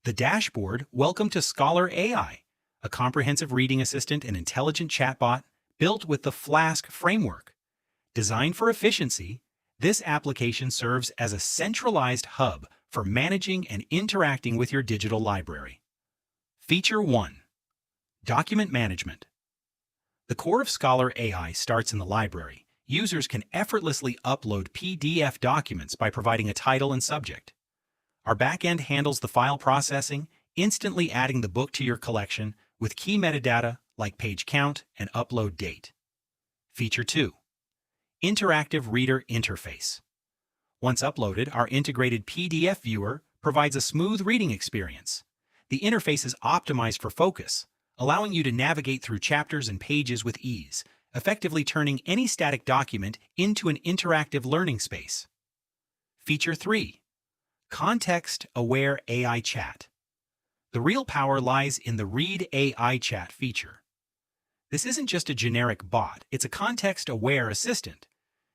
The dashboard, welcome to Scholar AI, a comprehensive reading assistant and intelligent chatbot built with the Flask framework. Designed for efficiency, this application serves as a centralized hub for managing and interacting with your digital library. Feature 1. Document Management. The core of Scholar AI starts in the library. Users can effortlessly upload PDF documents by providing a title and subject. Our backend handles the file processing, instantly adding the book to your collection with key metadata like page count and upload date. Feature 2. Interactive Reader Interface. Once uploaded, our integrated PDF viewer provides a smooth reading experience. The interface is optimized for focus, allowing you to navigate through chapters and pages with ease, effectively turning any static document into an interactive learning space. Feature 3. Context-Aware AI Chat. The real power lies in the Read AI Chat feature. This isn't just a generic bot, it's a context-aware assistant.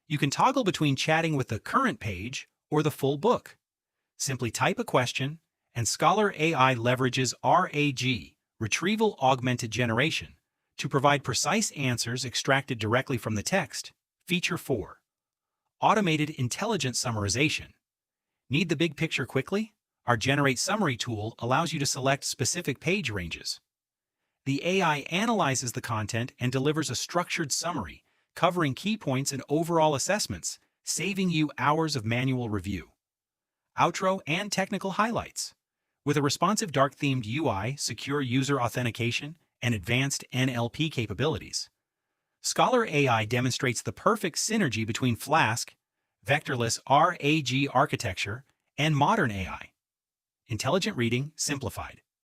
You can toggle between chatting with the current page or the full book. Simply type a question, and Scholar AI leverages RAG, Retrieval Augmented Generation, to provide precise answers extracted directly from the text. Feature 4. Automated Intelligent Summarization. Need the big picture quickly? Our Generate Summary tool allows you to select specific page ranges. The AI analyzes the content and delivers a structured summary, covering key points and overall assessments, saving you hours of manual review. Outro and Technical Highlights. With a responsive dark-themed UI, secure user authentication, and advanced NLP capabilities, Scholar AI demonstrates the perfect synergy between Flask, Vectorless RAG architecture, and modern AI. Intelligent reading simplified.